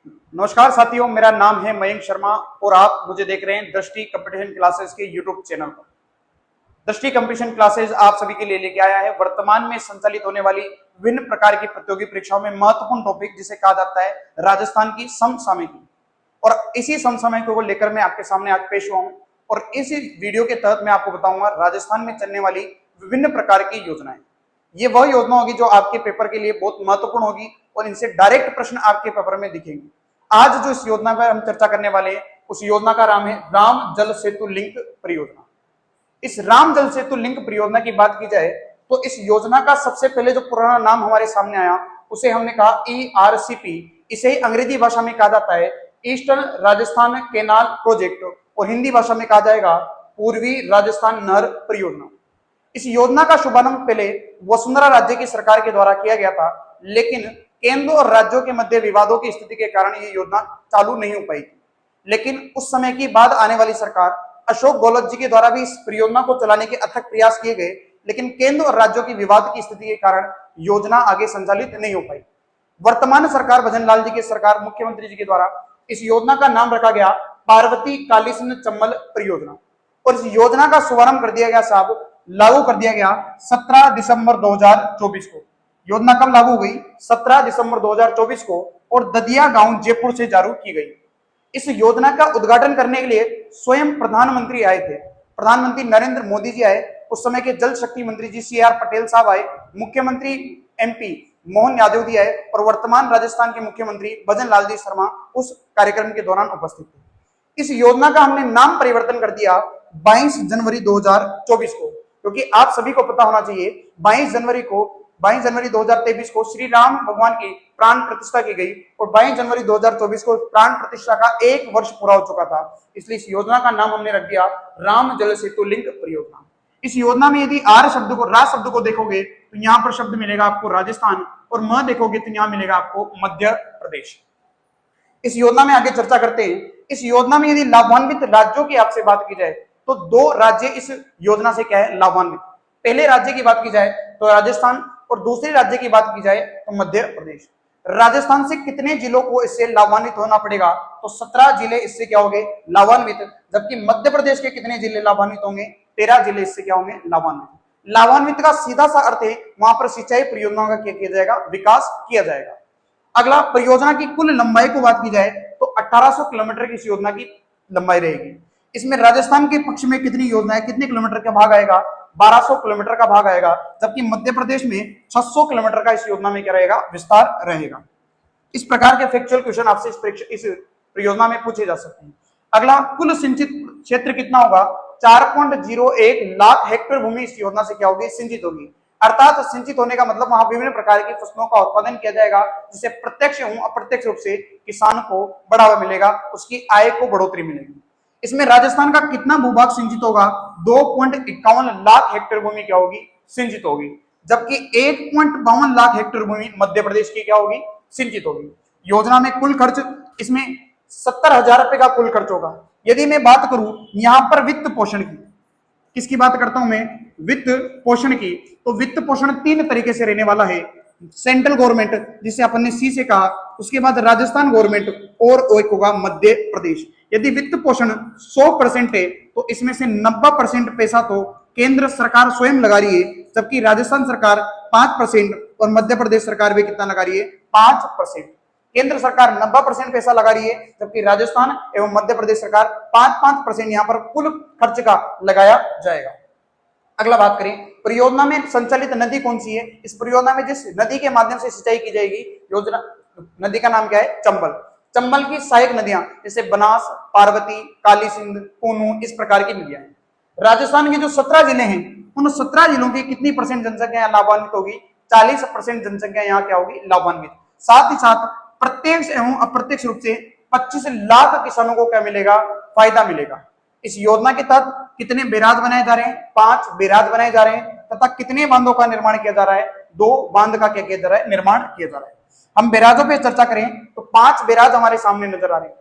नमस्कार साथियों, मेरा नाम है मयंक शर्मा और आप मुझे देख रहे हैं दृष्टि कंपटीशन क्लासेस के यूट्यूब चैनल पर। दृष्टि कंपटीशन क्लासेस आप सभी के लिए लेके आया है वर्तमान में संचालित होने वाली विभिन्न प्रकार की प्रतियोगी परीक्षाओं में महत्वपूर्ण टॉपिक जिसे कहा जाता है राजस्थान की समसामयिकी। और इसी समसामयिकी को लेकर मैं आपके सामने आज पेश हुआ हूं और इसी वीडियो के तहत मैं आपको बताऊंगा राजस्थान में चलने वाली विभिन्न प्रकार की योजनाएं। ये वह योजना होगी जो आपके पेपर के लिए बहुत महत्वपूर्ण होगी और इनसे डायरेक्ट प्रश्न आपके पेपर में दिखेंगे। आज जो इस योजना पर हम चर्चा करने वाले हैं उस योजना का नाम है राम जल सेतु लिंक परियोजना। इस राम जल सेतु लिंक परियोजना की बात की जाए तो इस योजना का सबसे पहले जो पुराना नाम हमारे सामने आया उसे हमने कहा ERCP। इसे अंग्रेजी भाषा में कहा जाता है ईस्टर्न राजस्थान केनाल प्रोजेक्ट और हिंदी भाषा में कहा जाएगा पूर्वी राजस्थान नहर परियोजना। इस योजना का शुभारंभ पहले वसुंधरा राज्य की सरकार के द्वारा किया गया था, लेकिन केंद्र और राज्यों के मध्य विवादों की स्थिति के कारण यह योजना चालू नहीं हो पाई थी। लेकिन उस समय की बाद आने वाली सरकार अशोक गहलोत जी के द्वारा भी इस परियोजना को चलाने के अथक प्रयास किए गए, लेकिन केंद्र और राज्यों की विवाद की स्थिति के कारण योजना आगे संचालित नहीं हो पाई। वर्तमान सरकार भजनलाल जी की सरकार मुख्यमंत्री जी के द्वारा इस योजना का नाम रखा गया पार्वती कालीसिंध चंबल परियोजना और इस योजना का शुभारंभ कर दिया गया साहब, लागू कर दिया गया 17 दिसंबर 2024 को। योजना कब लागू हुई? 17 दिसंबर 2024 को और ददिया गांव जयपुर से जारी की गई। इस योजना का उद्घाटन करने के लिए स्वयं प्रधानमंत्री आए थे। प्रधानमंत्री नरेंद्र मोदी जी आए, उस समय के जल शक्ति मंत्री जी CR पटेल साहब आए, मुख्यमंत्री MP मोहन यादव जी आए और वर्तमान राजस्थान के मुख्यमंत्री भजनलाल जी शर्मा उस कार्यक्रम के दौरान उपस्थित थे। इस योजना का हमने नाम परिवर्तन कर दिया 22 जनवरी 2024 को, क्योंकि आप सभी को पता होना चाहिए 22 जनवरी 2023 को श्री राम भगवान की प्राण प्रतिष्ठा की गई और 22 जनवरी 2024 को प्राण प्रतिष्ठा का 1 वर्ष पूरा हो चुका था। इसलिए इस योजना का नाम हमने रख दिया राम जल सेतु लिंक परियोजना। इस योजना में यदि रा शब्द को देखोगे तो यहाँ पर शब्द मिलेगा आपको राजस्थान और म देखोगे तो यहाँ मिलेगा आपको मध्य प्रदेश। इस योजना में आगे चर्चा करते हैं। इस योजना में यदि लाभान्वित राज्यों की आपसे बात की जाए तो 2 राज्य इस योजना से क्या है लाभान्वित। पहले राज्य की बात की जाए तो राजस्थान और दूसरे राज्य की बात की जाए तो मध्य प्रदेश। राजस्थान से कितने जिलों को इससे लाभान्वित होना पड़ेगा? तो 17 जिले इससे क्या होंगे लाभान्वित, जबकि मध्य प्रदेश के कितने जिले लाभान्वित होंगे? 13 जिले इससे क्या होंगे लाभान्वित। लाभान्वित का सीधा सा अर्थ है वहां पर सिंचाई परियोजनाओं का क्या किया जाएगा? विकास किया जाएगा। अगला, परियोजना की कुल लंबाई को बात की जाए तो 1800 किलोमीटर की इस योजना की लंबाई रहेगी। इसमें राजस्थान के पक्ष में कितनी योजनाएं कितने किलोमीटर का भाग आएगा? 1200 किलोमीटर का भाग आएगा, जबकि मध्य प्रदेश में 600 किलोमीटर का इस योजना में क्या रहेगा? विस्तार रहेगा। इस प्रकार के फैक्चुअल क्वेश्चन आपसे इस परियोजना में पूछे जा सकते हैं। अगला, कुल सिंचित क्षेत्र कितना होगा? 4.01 लाख हेक्टेयर भूमि इस योजना से क्या होगी? सिंचित होगी। अर्थात सिंचित होने का मतलब वहां विभिन्न प्रकार की फसलों का उत्पादन किया जाएगा, जिससे प्रत्यक्ष एवं अप्रत्यक्ष रूप से किसान को बढ़ावा मिलेगा, उसकी आय को बढ़ोतरी मिलेगी। इसमें राजस्थान का कितना भूभाग सिंचित होगा? 2.51 लाख हेक्टेयर भूमि क्या होगी? सिंचित होगी, जबकि 1.52 लाख हेक्टेयर भूमि मध्य प्रदेश की क्या होगी? सिंचित होगी। योजना में कुल खर्च इसमें 70,000 रुपए का कुल खर्च होगा। यदि मैं बात करूं यहां पर वित्त पोषण की, किसकी बात करता हूं मैं? वित्त पोषण की। तो वित्त पोषण 3 तरीके से रहने वाला है। सेंट्रल गवर्नमेंट जिसे अपन ने C से कहा, उसके बाद राजस्थान गवर्नमेंट और एक होगा मध्य प्रदेश। यदि वित्त पोषण 100% है तो इसमें से 90% पैसा तो केंद्र सरकार स्वयं लगा रही है, जबकि राजस्थान सरकार 5% और मध्य प्रदेश सरकार भी कितना लगा रही है? 5%। केंद्र सरकार 90% पैसा लगा रही है, जबकि राजस्थान एवं मध्य प्रदेश सरकार 5% यहाँ पर कुल खर्च का लगाया जाएगा। अगला बात करें, परियोजना में संचालित नदी कौन सी है? इस परियोजना में जिस नदी के माध्यम से सिंचाई की जाएगी योजना, नदी का नाम क्या है? चंबल। चंबल की सहायक नदियां जैसे बनास, पार्वती, कालीसिंध, पूनू, इस प्रकार की नदियां हैं। राजस्थान के जो 17 जिले हैं उन 17 जिलों की कितनी % जनसंख्या लाभान्वित होगी? 40% जनसंख्या यहाँ क्या होगी? लाभान्वित। साथ ही साथ प्रत्यक्ष एवं अप्रत्यक्ष रूप से 25 लाख किसानों को क्या मिलेगा? फायदा मिलेगा। इस योजना के तहत कितने बैराज बनाए जा रहे हैं? 5 बैराज बनाए जा रहे हैं तथा कितने बांधों का निर्माण किया जा रहा है? 2 बांध का क्या किया जा रहा है? निर्माण किया जा रहा है। हम बैराजों पे चर्चा करें तो 5 बैराज हमारे सामने नजर आ रहे हैं।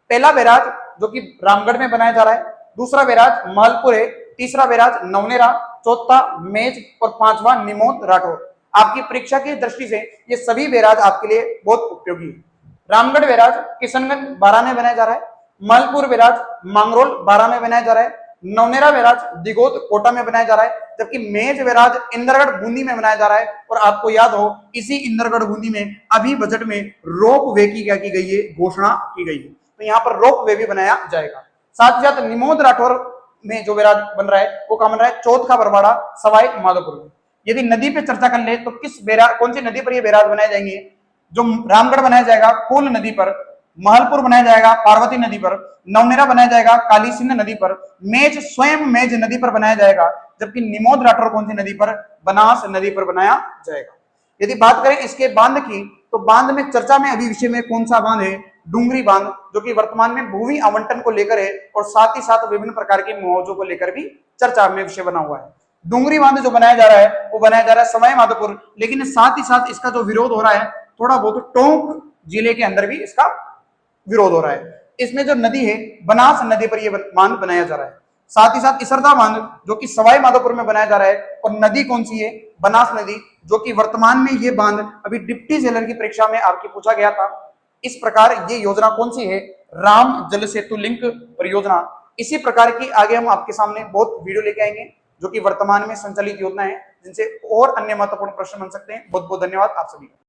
पहला बैराज जो कि रामगढ़ में बनाया जा रहा है, दूसरा बैराज मालपुर है, तीसरा बैराज नवनेरा, चौथा मेज और 5वां निमोद राठौर। आपकी परीक्षा की दृष्टि से ये सभी बैराज आपके लिए बहुत उपयोगी है। रामगढ़ बैराज किशनगंज 12 में बनाया जा रहा है। मलपुर बैराज मांगरोल 12 में बनाया जा रहा है। नवनेरा बैराज दिगोद कोटा में बनाया जा रहा है, जबकि मेज बैराज इंदरगढ़ बूंदी में बनाया जा रहा है। और आपको याद हो इसी इंदरगढ़ बूंदी में अभी बजट में रोप वे की क्या की गई है, घोषणा की गई है, तो यहाँ पर रोप वे भी बनाया जाएगा। साथ ही साथ निमोद राठौर में जो बैराज बन रहा है वो कहाँ बन रहा है, चौथ का बरवाड़ा सवाई माधोपुर में। यदि नदी पे चर्चा कर ले तो किस बैराज, कौन सी नदी पर ये बैराज बनाए जाएंगे, जो रामगढ़ बनाया जाएगा फूल नदी पर, महलपुर बनाया जाएगा पार्वती नदी पर, नवनेरा बनाया जाएगा काली सिंध नदी पर, मेज स्वयं मेज नदी पर बनाया जाएगा, जबकि निमोद राठौर कौन सी नदी पर, बनास नदी पर बनाया जाएगा। यदि बात करें इसके बांध की तो बांध में चर्चा में अभी विषय में कौन सा बांध है, डूंगरी बांध, जो कि वर्तमान में भूमि आवंटन को लेकर है और साथ ही साथ विभिन्न प्रकार के मुआवजों को लेकर भी चर्चा में विषय बना हुआ है। डूंगरी बांध जो बनाया जा रहा है वो बनाया जा रहा है सवाई माधोपुर, लेकिन साथ ही साथ इसका जो विरोध हो रहा है थोड़ा बहुत टोंक जिले के अंदर भी इसका विरोध हो रहा है। इसमें जो नदी है बनास नदी पर यह बांध बनाया जा रहा है। साथ ही साथ इसरदा बांध जो कि सवाई माधोपुर में बनाया जा रहा है, और नदी कौन सी है, बनास नदी, जो कि वर्तमान में ये बांध अभी डिप्टी जेलर की परीक्षा में आपकी पूछा गया था। इस प्रकार ये योजना कौन सी है, राम जल सेतु लिंक परियोजना। इसी प्रकार की आगे हम आपके सामने बहुत वीडियो लेके आएंगे जो कि वर्तमान में संचालित योजना है, जिनसे और अन्य महत्वपूर्ण प्रश्न बन सकते हैं। बहुत बहुत धन्यवाद आप सभी का।